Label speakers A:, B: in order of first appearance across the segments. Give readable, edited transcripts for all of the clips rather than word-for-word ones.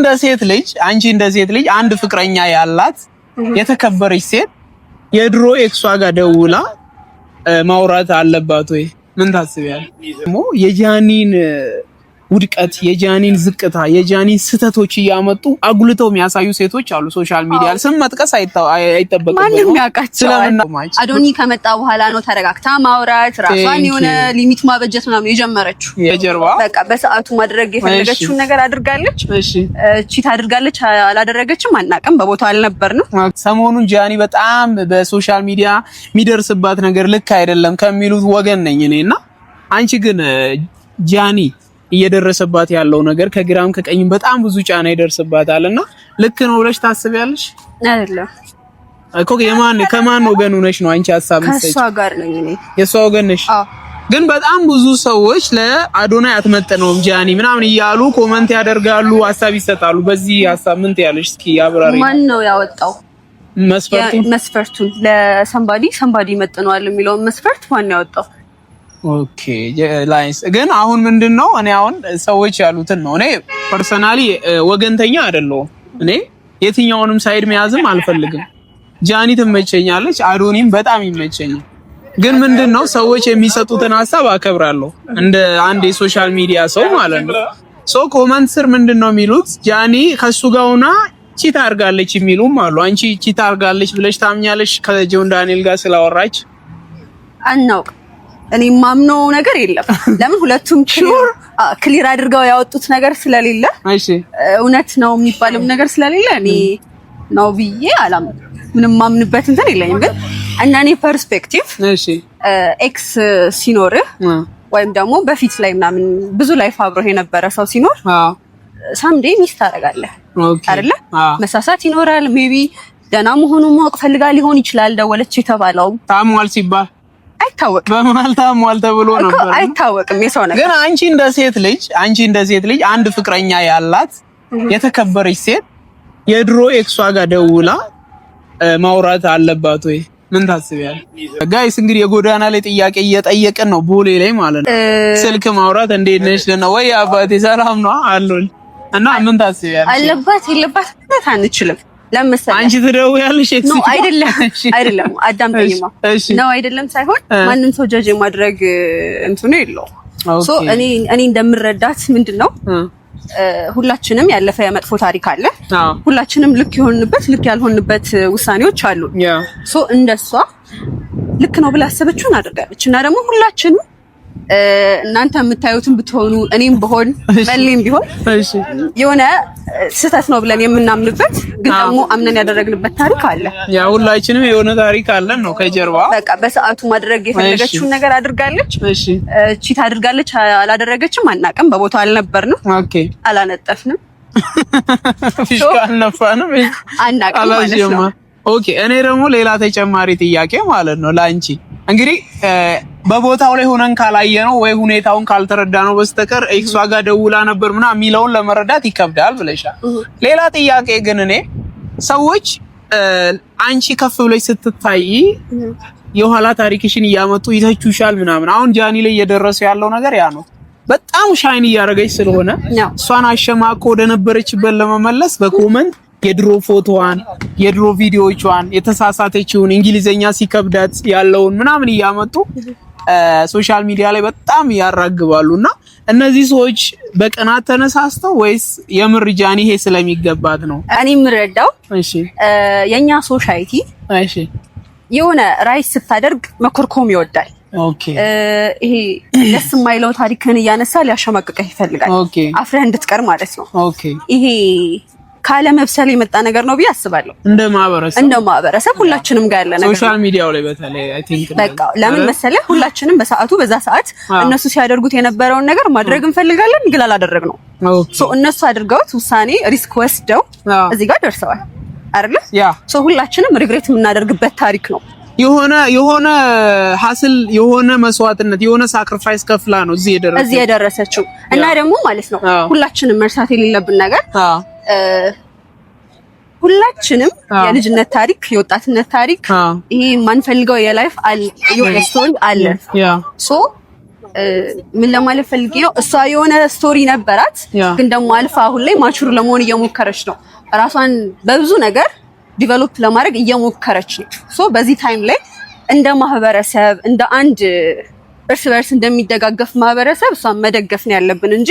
A: እንደ ሴት ልጅ አንቺ እንደ ሴት ልጅ አንድ ፍቅረኛ ያላት የተከበረች ሴት የድሮ ኤክሷ ጋር ደውላ ማውራት አለባት ወይ? ምን ታስቢያለሽ? የጃኒን ውድቀት የጃኒን ዝቅታ የጃኒን ስተቶች ያመጡ አጉልተው የሚያሳዩ ሴቶች አሉ ሶሻል ሚዲያ ስም መጥቀስ አይተበቅም
B: ማንንም ያውቃቸዋል አዶኒ ከመጣ በኋላ ነው ተረጋግታ ማውራት ራሷን የሆነ ሊሚት ማበጀት ምናምን የጀመረችው
A: የጀርባ
B: በቃ በሰዓቱ ማድረግ የፈለገችውን ነገር አድርጋለች
A: እሺ
B: ቺት አድርጋለች አላደረገችም አናውቅም በቦታው አልነበርንም
A: ሰሞኑን ጃኒ በጣም በሶሻል ሚዲያ የሚደርስባት ነገር ልክ አይደለም ከሚሉት ወገን ነኝ እኔና አንቺ ግን ጃኒ እየደረሰባት ያለው ነገር ከግራም ከቀኝም በጣም ብዙ ጫና ይደርስባታልና ልክ ነው ብለሽ ታስቢያለሽ?
B: አይደለም
A: እኮ ከማን ወገን ሆነሽ ነው አንቺ ሐሳብ መስጠት?
B: ከሷ ጋር ነኝ እኔ
A: የሷ ወገን ነሽ? ግን በጣም ብዙ ሰዎች ለአዶናይ አትመጥነውም ጃኒ ምናምን እያሉ ኮሜንት ያደርጋሉ ሐሳብ ይሰጣሉ። በዚህ ሐሳብ ምን ትያለሽ? እስኪ አብራሪ።
B: ማን ነው ያወጣው መስፈርቱን ለሰምባዲ መጥነዋል የሚለውን መስፈርት ማን ያወጣው?
A: ኦኬ ላይንስ ግን አሁን ምንድነው እኔ አሁን ሰዎች ያሉትን ነው እኔ ፐርሰናሊ ወገንተኛ አይደለሁም እኔ የትኛውንም ሳይድ መያዝም አልፈልግም ጃኒ ትመቸኛለች አዶኒም በጣም ይመቸኛል ግን ምንድነው ሰዎች የሚሰጡትን ሐሳብ አከብራለሁ እንደ አንድ የሶሻል ሚዲያ ሰው ማለት ነው ሶ ኮሜንት ስር ምንድነው የሚሉት ጃኒ ከሱ ጋርና ቺት አርጋለች የሚሉም አሉ አንቺ ቺት አርጋለች ብለሽ ታምኛለሽ ከጆን ዳንኤል ጋር ስላወራች
B: አናውቅ እኔ ማምነው ነገር የለም ለምን ሁለቱም ክሊር አድርገው ያወጡት ነገር ስለሌለ
A: እሺ
B: እውነት ነው የሚባለው ነገር ስለሌለ እኔ ነው ብዬ አላምንም ምንም ማምንበት እንትን የለኝም ግን እኔ ፐርስፔክቲቭ እሺ ኤክስ ሲኖር ወይም ደግሞ በፊት ላይ ምናምን ብዙ ላይፍ አብሮ የነበረ ሰው ሲኖር ሳምዴ ሚስት ታደርጋለህ አይደለ መሳሳት ይኖራል ሜቢ ደና መሆኑን ማወቅ ፈልጋ ሊሆን ይችላል ደወለች የተባለው
A: ታሟል ሲባል
B: አይታወቅም
A: በመሃል ታሟል ተብሎ ነበር
B: አይታወቅም የሰው ነገር
A: ግን አንቺ እንደ ሴት ልጅ አንድ ፍቅረኛ ያላት የተከበረች ሴት የድሮ ኤክሷ ጋር ደውላ ማውራት አለባት ወይ ምን ታስቢያለሽ ጋይስ እንግዲህ የጎዳና ላይ ጥያቄ እየጠየቅን ነው ቦሌ ላይ ማለት ነው ስልክ ማውራት እንዴት ነሽ ነው ወይ አባቴ ሰላም ነው አሉን እና ምን ታስቢያለሽ
B: አለባት የለባት አንችልም ለምሳሌ
A: አንቺ ትደውያለሽ
B: ነው አይደለም አዳምጠኝማ ነው አይደለም ሳይሆን ማንንም ሰው ጀጅ ማድረግ እንትኑ የለው ሶ እኔ እንደምረዳት ምንድነው ሁላችንም ያለፈ የመጥፎ ታሪክ አለ ሁላችንም ልክ ይሆንበት ልክ ያልሆንበት ውሳኔዎች አሉ ሶ እንደሷ ልክ ነው ብላ አሰበችውን አድርጋለች እና ደግሞ ሁላችንም እናንተ የምታዩትን ብትሆኑ እኔም በሆን መሌም ቢሆን የሆነ ስህተት ነው ብለን የምናምንበት ግን ደግሞ አምነን ያደረግንበት ታሪክ አለ
A: ያ ሁላችንም የሆነ ታሪክ አለን ነው ከጀርባ
B: በቃ በሰዓቱ ማድረግ የፈለገችውን ነገር አድርጋለች እሺ ቺት አድርጋለች አላደረገችም አናውቅም በቦታው አልነበርንም
A: ኦኬ
B: አላነጠፍንም
A: ፊሽካ አልነፋንም
B: አናውቅም ማለት ነው
A: ኦኬ እኔ ደግሞ ሌላ ተጨማሪ ጥያቄ ማለት ነው ላንቺ እንግዲህ በቦታው ላይ ሆነን ካላየነው ወይ ሁኔታውን ካልተረዳነው በስተቀር ኤክሷ ጋር ደውላ ነበር ምናምን የሚለውን ለመረዳት ይከብዳል ብለሻል ሌላ ጥያቄ ግን እኔ ሰዎች አንቺ ከፍ ብለሽ ስትታይ የኋላ ታሪክሽን እያመጡ ይተቹሻል ምናምን አሁን ጃኒ ላይ እየደረሰ ያለው ነገር ያ ነው በጣም ሻይን እያደረገች ስለሆነ እሷን አሸማቆ ወደ ነበረችበት ለመመለስ በኮመንት የድሮ ፎቶዋን የድሮ ቪዲዮዎቿን የተሳሳተችውን እንግሊዘኛ ሲከብዳት ያለውን ምናምን እያመጡ ሶሻል ሚዲያ ላይ በጣም ያራግባሉና እነዚህ ሰዎች በቀናት ተነሳስተው ወይስ የምር ጃኒ ይሄ ስለሚገባት ነው
B: እኔ ምረዳው እሺ የኛ ሶሳይቲ
A: እሺ
B: የሆነ ራይስ ስታደርግ መኮርኮም ይወዳል
A: ኦኬ
B: ይሄ ደስ የማይለው ታሪክን እያነሳ ሊያሸማቅቀህ ይፈልጋል አፍረህ እንድትቀር ማለት ነው
A: ኦኬ
B: ይሄ ካለ መብሰል የመጣ ነገር ነው ቢያስባለሁ
A: እንደ ማህበረሰብ ሁላችንም ጋር ያለ ነገር ሶሻል ሚዲያው ላይ በተለይ አይ ቲንክ
B: በቃ ለምን መሰለህ ሁላችንም በዛ ሰዓት እነሱ ሲያደርጉት የነበረውን ነገር ማድረግ እንፈልጋለን ግን አላደረግነው ሶ እነሱ አድርገውት ውሳኔ ሪስክ ወስደው እዚህ ጋር ደርሰዋል አይደል ሶ ሁላችንም ሪግሬት የምናደርግበት ታሪክ ነው የሆነ ሀስል የሆነ መስዋዕትነት የሆነ ሳክሪፋይስ ከፍላ ነው እዚህ የደረሰችው እና ደግሞ ማለት ነው ሁላችንም መርሳት የሌለብን ነገር ሁላችንም የልጅነት ታሪክ የወጣትነት ታሪክ ይሄ ማንፈልገው የላይፍ አለ የስቶሪ አለ ሶ ምን ለማለት ፈልጌ ነው እሷ የሆነ ስቶሪ ነበራት ግን ደግሞ አልፋ አሁን ላይ ማቹር ለመሆን እየሞከረች ነው ራሷን በብዙ ነገር ዲቨሎፕ ለማድረግ እየሞከረች ነው ሶ በዚህ ታይም ላይ እንደ ማህበረሰብ እንደ አንድ እርስ በርስ እንደሚደጋገፍ ማህበረሰብ እሷን መደገፍ ነው ያለብን እንጂ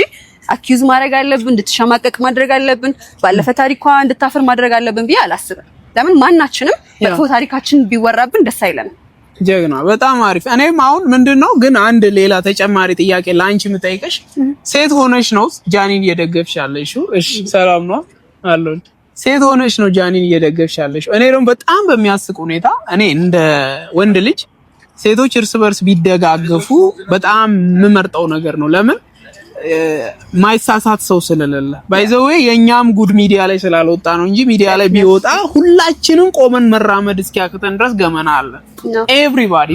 B: አኪዩዝ ማድረግ አለብን እንድትሸማቀቅ ማድረግ አለብን ባለፈ ታሪኳ እንድታፈር ማድረግ አለብን ብዬ አላስብም ለምን ማናችንም መጥፎ ታሪካችን ቢወራብን ደስ አይለንም
A: ጀግና በጣም አሪፍ እኔም አሁን ምንድነው ግን አንድ ሌላ ተጨማሪ ጥያቄ ላንቺ የምጠይቅሽ ሴት ሆነሽ ነው ጃኒን እየደገፍሽ ያለሽው እሺ ሰላም ነው አሎን ሴት ሆነሽ ነው ጃኒን እየደገፍሽ ያለሽው እኔ ደግሞ በጣም በሚያስቅ ሁኔታ እኔ እንደ ወንድ ልጅ ሴቶች እርስ በርስ ቢደጋገፉ በጣም የምመርጠው ነገር ነው ለምን ማይሳሳት ሰው ስለሌለ ባይዘው የኛም ጉድ ሚዲያ ላይ ስላልወጣ ነው እንጂ ሚዲያ ላይ ቢወጣ ሁላችንም ቆመን መራመድ እስኪያክተን ድረስ ገመና አለ ኤቭሪባዲ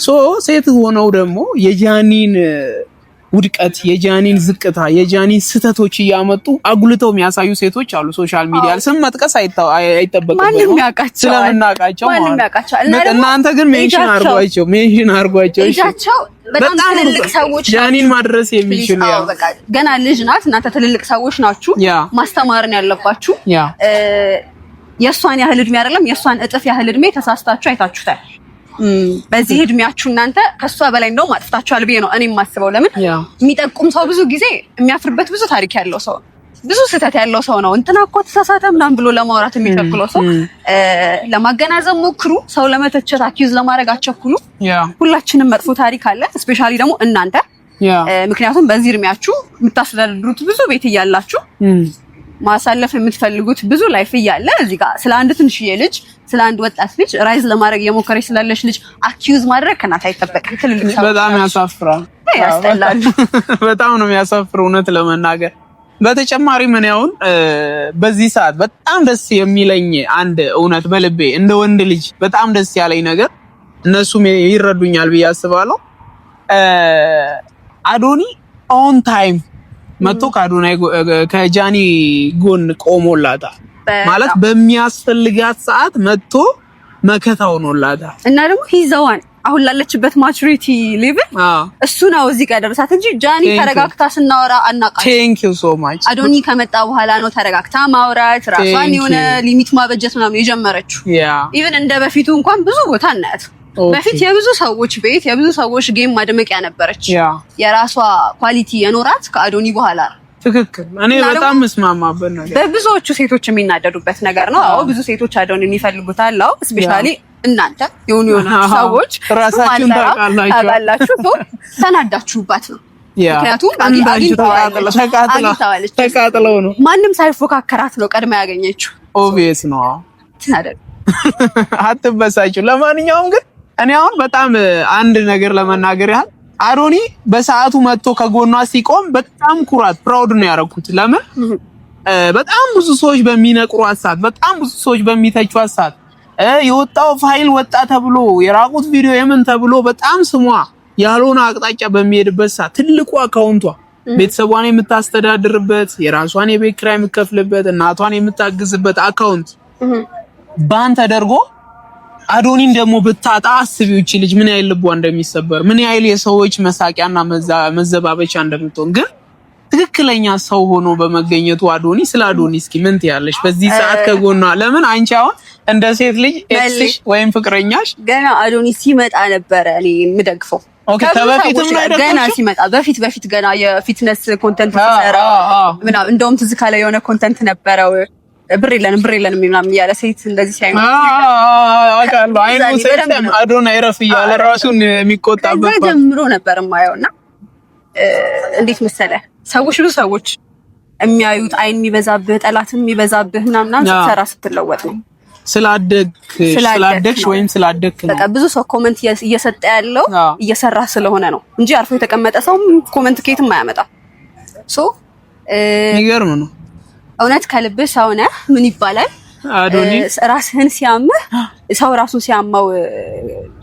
A: ሶ ሴት ሆነው ደግሞ የጃኒን ውድቀት የጃኒን ዝቅታ የጃኒን ስተቶች ያመጡ አጉልተው የሚያሳዩ ሴቶች አሉ ሶሻል ሚዲያ ላይ ስም መጥቀስ አይጠበቅም
B: ማንንም ያቃቸው
A: ስለምናቃቸው
B: ማንንም ያቃቸው
A: እናንተ ግን ሜንሽን አርጓቸው
B: እጃቸው በጣም ትልልቅ ሰዎች
A: ጃኒን ማድረስ የሚችሉ
B: ያው በቃ ገና ልጅ ናት እናንተ ትልልቅ ሰዎች ናችሁ ማስተማርን ያለባችሁ የሷን ያህል እድሜ አይደለም የሷን እጥፍ ያህል እድሜ ተሳስታችሁ አይታችሁታል በዚህ እድሜያችሁ እናንተ ከሷ በላይ እንደው ማጥፍታችኋል ብዬ ነው እኔ የማስበው ለምን የሚጠቁም ሰው ብዙ ጊዜ የሚያፍርበት ብዙ ታሪክ ያለው ሰው ብዙ ስህተት ያለው ሰው ነው እንትና እኮ ተሳሳተ ምናምን ብሎ ለማውራት የሚቸኩለው ሰው ለማገናዘብ ሞክሩ ሰው ለመተቸት አኪዩዝ ለማድረግ አቸኩሉ ሁላችንም መጥፎ ታሪክ አለ ስፔሻሊ ደግሞ እናንተ ምክንያቱም በዚህ እድሜያችሁ የምታስተዳድሩት ብዙ ቤት እያላችሁ ማሳለፍ የምትፈልጉት ብዙ ላይፍ እያለ እዚህ ጋር ስለ አንድ ትንሽዬ ልጅ ስለ አንድ ወጣት ልጅ ራይዝ ለማድረግ የሞከረች ስላለች ልጅ አኪዩዝ ማድረግ ከናት አይጠበቅም ትልልቅ ሰው
A: በጣም ያሳፍራል
B: ያስጠላል
A: በጣም ነው የሚያሳፍረው እውነት ለመናገር በተጨማሪ ምን ያውን በዚህ ሰዓት በጣም ደስ የሚለኝ አንድ እውነት በልቤ እንደ ወንድ ልጅ በጣም ደስ ያለኝ ነገር እነሱም ይረዱኛል ብዬ አስባለሁ አዶኒ ኦን ታይም መጥቶ ከአዶናይ ከጃኒ ጎን ቆሞላታል ማለት በሚያስፈልጋት ሰዓት መጥቶ መከታው ሆኖላታል እና
B: ደግሞ ሂዘዋን አሁን ላለችበት ማቹሪቲ ሌቭል እሱ ነው እዚህ ጋር ደረሳት እንጂ ጃኒ ተረጋግታ ስናወራ አናቃት
A: ቴንክ ዩ ሶ ማች
B: አዶኒ ከመጣ በኋላ ነው ተረጋግታ ማውራት ራሷን የሆነ ሊሚት ማበጀት ምናምን የጀመረችው ኢቭን እንደ በፊቱ እንኳን ብዙ ቦታ እናያት በፊት የብዙ ሰዎች ቤት የብዙ ሰዎች ጌም ማድመቂያ ነበረች የራሷ ኳሊቲ የኖራት ከአዶኒ በኋላ
A: ትክክል እኔ በጣም መስማማበት ነገር
B: በብዙዎቹ ሴቶች የሚናደዱበት ነገር ነው አዎ ብዙ ሴቶች አዶኒን ይፈልጉታል አዎ ስፔሻሊ እናንተ የሆኑ ሰዎች
A: ራሳችሁን ታውቃላችሁ
B: ተናዳችሁባት ነው ምክንያቱም
A: ተቃጥለው ነው
B: ማንም ሳይፎካከራት ነው ቀድማ ያገኘችው
A: ኦብቪየስ ነው
B: ተናደዱ
A: አትበሳችሁ ለማንኛውም ግን እኔ አሁን በጣም አንድ ነገር ለመናገር ያህል አዶኒ በሰዓቱ መጥቶ ከጎኗ ሲቆም በጣም ኩራት ፕራውድ ነው ያደረኩት ለምን በጣም ብዙ ሰዎች በሚነቅሯት ሰዓት በጣም ብዙ ሰዎች በሚተቹት ሰዓት የወጣው ፋይል ወጣ ተብሎ የራቁት ቪዲዮ የምን ተብሎ በጣም ስሟ ያልሆነ አቅጣጫ በሚሄድበት ሰዓት ትልቁ አካውንቷ ቤተሰቧን የምታስተዳድርበት የራሷን የቤት ኪራይ የምትከፍልበት እናቷን የምታግዝበት አካውንት ባን ተደርጎ አዶኒን ደግሞ ብታጣ አስቢው እቺ ልጅ ምን ያህል ልቧ እንደሚሰበር ምን ያህል የሰዎች መሳቂያና መዘባበቻ እንደምትሆን ግን ትክክለኛ ሰው ሆኖ በመገኘቱ አዶኒ ስለ አዶኒ እስኪ ምን ትያለሽ በዚህ ሰዓት ከጎኗ ለምን አንቺ አሁን እንደ ሴት ልጅ ኤክስሽ ወይም ፍቅረኛሽ
B: ገና አዶኒ ሲመጣ ነበር እኔ የምደግፈው
A: ኦኬ ተበፊትም ላይ
B: ገና ሲመጣ በፊት ገና የፊትነስ ኮንተንት ሲሰራ ምናምን እንደውም ትዝ ካለ የሆነ ኮንተንት ነበረው ብር የለንም ምናምን ያለ ሴት እንደዚህ ሳይሆን
A: አቃሉ አይኑ ሰይተም አዶናይ ረፍ ያለ ራሱን የሚቆጣበት
B: ጀምሮ ነበር ማየውና እንዴት መሰለ ሰዎች ብዙ ሰዎች የሚያዩት አይን የሚበዛብህ ጠላትም የሚበዛብህ ምናምን ሰራ ስትለወጥ ነው ስላደግሽ ወይም ስላደግክ ነው በቃ ብዙ ሰው ኮሜንት እየሰጠ ያለው እየሰራ ስለሆነ ነው እንጂ አርፎ የተቀመጠ ሰው ኮሜንት ከየትም አያመጣ ሶ
A: ይገርም ነው
B: እውነት ከልብህ ሰው ነህ ምን ይባላል
A: አዶኒ
B: ራስህን ሲያምህ ሰው ራሱን ሲያማው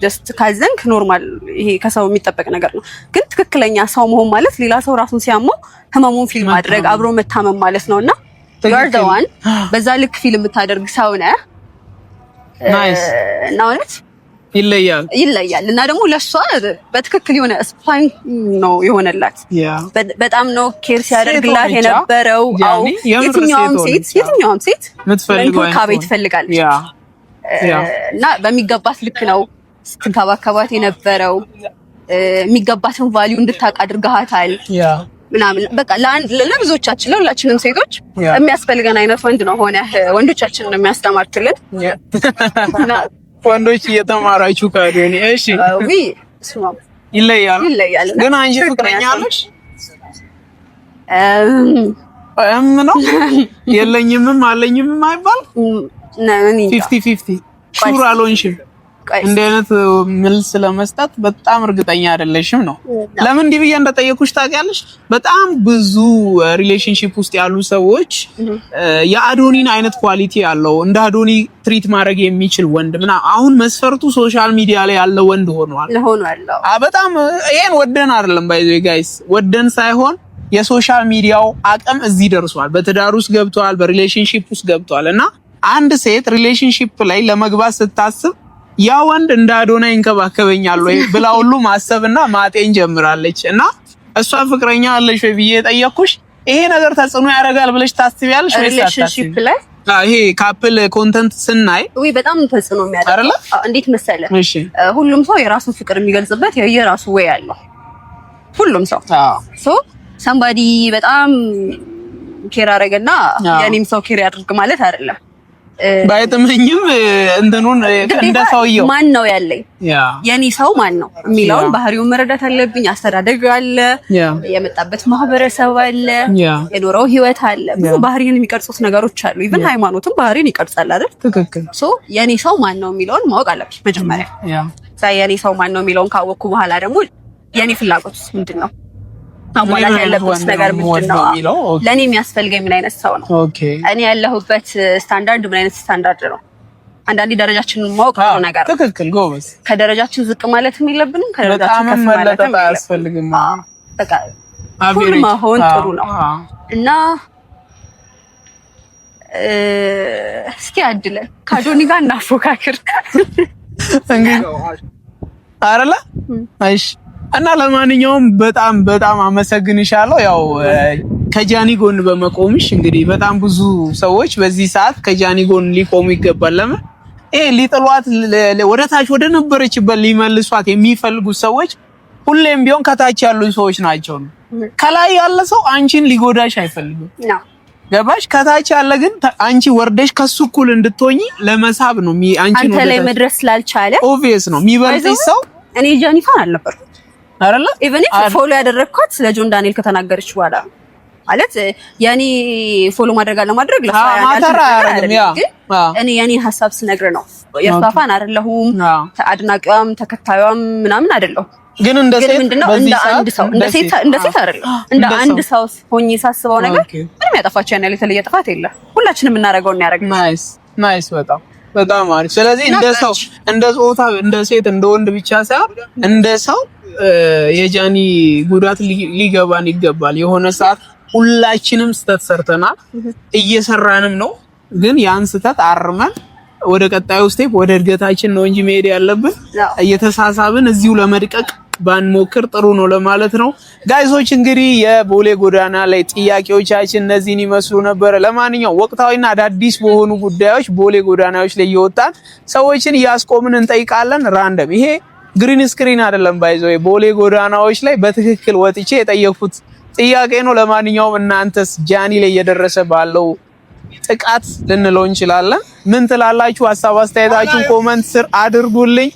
B: ጀስት ካዘንክ ኖርማል ይሄ ከሰው የሚጠበቅ ነገር ነው ግን ትክክለኛ ሰው መሆን ማለት ሌላ ሰው ራሱን ሲያማው ህመሙን ፊልም ማድረግ አብሮ መታመም ማለት ነውና you are the one በዛ ልክ ፊልም የምታደርግ ሰው ነህ ናይስ እና እውነት ይለያል እና ደግሞ ለሷ በትክክል የሆነ ስፓን ነው የሆነላት። በጣም ነው ኬር ሲያደርግላት የነበረው። አው የትኛውም ሴት የምትፈልገው ካቤት ትፈልጋለች እና በሚገባት ልክ ነው ስትንከባከባት የነበረው። የሚገባትን ቫልዩ እንድታውቅ አድርጋታል ምናምን። በቃ ለብዙዎቻችን ለሁላችንም ሴቶች የሚያስፈልገን አይነት ወንድ ነው ሆነ ወንዶቻችንን የሚያስተማርክልን
A: ወንዶች እየተማራችሁ ካዶኒ። እሺ ይለያል። ግን አንቺ ፍቅረኛ አለሽ? ነው የለኝምም አለኝምም አይባል 50-50 ሹር አልሆንሽም። እንደ አይነት መልስ ለመስጠት በጣም እርግጠኛ አይደለሽም ነው። ለምን እንዲህ ብዬ እንደጠየኩሽ ታውቂያለሽ? በጣም ብዙ ሪሌሽንሺፕ ውስጥ ያሉ ሰዎች የአዶኒን አይነት ኳሊቲ ያለው እንደ አዶኒ ትሪት ማድረግ የሚችል ወንድ አሁን መስፈርቱ ሶሻል ሚዲያ ላይ ያለው ወንድ ሆኗል። በጣም ይሄን ወደን አይደለም ባይዘ ጋይስ፣ ወደን ሳይሆን የሶሻል ሚዲያው አቅም እዚህ ደርሷል። በትዳር ውስጥ ገብቷል፣ በሪሌሽንሺፕ ውስጥ ገብቷል። እና አንድ ሴት ሪሌሽንሺፕ ላይ ለመግባት ስታስብ ያ ወንድ እንደ አዶናይ እንከባከበኛል ወይ ብላ ሁሉ ማሰብና ማጤን ጀምራለች። እና እሷ ፍቅረኛ አለሽ ወይ ብዬ ጠየቅኩሽ። ይሄ ነገር ተጽዕኖ ያደርጋል ብለሽ ታስቢያለሽ ወይ?
B: ሪሌሽንሺፕ ላይ
A: ይሄ ካፕል ኮንተንት ስናይ
B: ወይ በጣም ተጽዕኖ የሚያደርግ እንዴት መሰለ? ሁሉም ሰው የራሱን ፍቅር የሚገልጽበት የራሱ ወይ አለው ሁሉም ሰው። ሶ somebody በጣም ኬር አደረገና የኔም ሰው ኬር ያድርግ ማለት አይደለም። ባይተመኝም እንትኑን እንደ ሰውየው ማን ነው ያለኝ የኔ ሰው ማን ነው የሚለውን ባህሪውን መረዳት አለብኝ። አስተዳደግ አለ፣ የመጣበት ማህበረሰብ አለ፣ የኖረው ህይወት አለ። ብዙ ባህሪን የሚቀርጹት ነገሮች አሉ። ኢቭን ሃይማኖትም ባህሪን ይቀርጻል አይደል? ትክክል። ሶ የኔ ሰው ማን ነው የሚለውን ማወቅ አለብኝ መጀመሪያ። የኔ ሰው ማን ነው የሚለውን ካወቅኩ በኋላ ደግሞ የኔ ፍላጎት ምንድነው፣ ማሟላት ያለበት ነገር ምንድነው፣ ለኔ የሚያስፈልገኝ ምን አይነት ሰው ነው፣ እኔ ያለሁበት ስታንዳርድ ምን አይነት ስታንዳርድ ነው። አንዳንዴ ደረጃችንን ማወቅ ነው ነገር። ትክክል ጎበዝ። ከደረጃችን ዝቅ ማለትም የለብንም፣ ከደረጃችን ከፍ ማለትም አያስፈልግም። በቃ ሁሉ መሆን ጥሩ ነው። እና እስኪ አድለን ከአዶኒ ጋር እናፎካክር እንግዲህ አይደለ? እሺ። እና ለማንኛውም በጣም አመሰግንሻለሁ። ያው ከጃኒ ጎን በመቆምሽ እንግዲህ በጣም ብዙ ሰዎች በዚህ ሰዓት ከጃኒ ጎን ሊቆሙ ይገባል። ለምን ሊጥሏት ወደ ታች ወደ ነበረችበት ሊመልሷት የሚፈልጉ ሰዎች ሁሌም ቢሆን ከታች ያሉ ሰዎች ናቸው። ከላይ ያለ ሰው አንቺን ሊጎዳሽ አይፈልግም። ገባሽ? ከታች ያለ ግን አንቺ ወርደሽ ከሱ እኩል እንድትሆኚ ለመሳብ ነው። አንቺን አንተ ላይ መድረስ ስላልቻለ
A: ኦብቪየስ ነው የሚበልጥሽ ሰው።
B: እኔ ጃኒ ፋን አልነበርኩም አይደለ? ኢቭን ፎሎ ያደረግኳት ስለ ጆን ዳንኤል ከተናገረች በኋላ ማለት ያኔ ፎሎ ማድረግ አለማድረግ እኔ ያኔ ሀሳብ ስነግር ነው። የፋፋን አይደለሁም፣ አድናቂዋም ተከታዩም ምናምን አይደለሁም። ግን እንደ ሴት ምንድነው እንደ አንድ ሰው እንደ ሴት አይደለም እንደ አንድ ሰው ሆኜ ሳስበው ነገር ምንም ያጠፋቸው ያኔ የተለየ ጥፋት የለም። ሁላችንም እናደርገው እናደርጋለን። ናይስ በጣም አሪፍ። ስለዚህ እንደ ሰው እንደ ጾታ እንደ ሴት እንደ ወንድ ብቻ ሳይሆን እንደ ሰው የጃኒ ጉዳት ሊገባን ይገባል። የሆነ ሰዓት ሁላችንም ስተት ሰርተናል፣ እየሰራንም ነው። ግን ያን ስተት አርመን ወደ ቀጣዩ ስቴፕ ወደ እድገታችን ነው እንጂ መሄድ ያለብን እየተሳሳብን እዚሁ ለመድቀቅ ባንሞክር ጥሩ ነው ለማለት ነው። ጋይሶች እንግዲህ የቦሌ ጎዳና ላይ ጥያቄዎቻችን እነዚህን ይመስሉ ነበር። ለማንኛውም ወቅታዊና አዳዲስ በሆኑ ጉዳዮች ቦሌ ጎዳናዎች ላይ እየወጣን ሰዎችን እያስቆምን እንጠይቃለን። ራንደም ይሄ ግሪን ስክሪን አይደለም። ባይዘው ቦሌ ጎዳናዎች ላይ በትክክል ወጥቼ የጠየኩት ጥያቄ ነው። ለማንኛውም እናንተስ ጃኒ ላይ እየደረሰ ባለው ጥቃት ልንለው እንችላለን ምን ትላላችሁ? ሐሳብ አስተያየታችሁን ኮሜንት ስር አድርጉልኝ።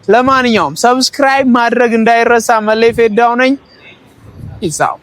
B: ለማንኛውም ሰብስክራይብ ማድረግ እንዳይረሳ። መለይ ፌዳው ነኝ። ይዛው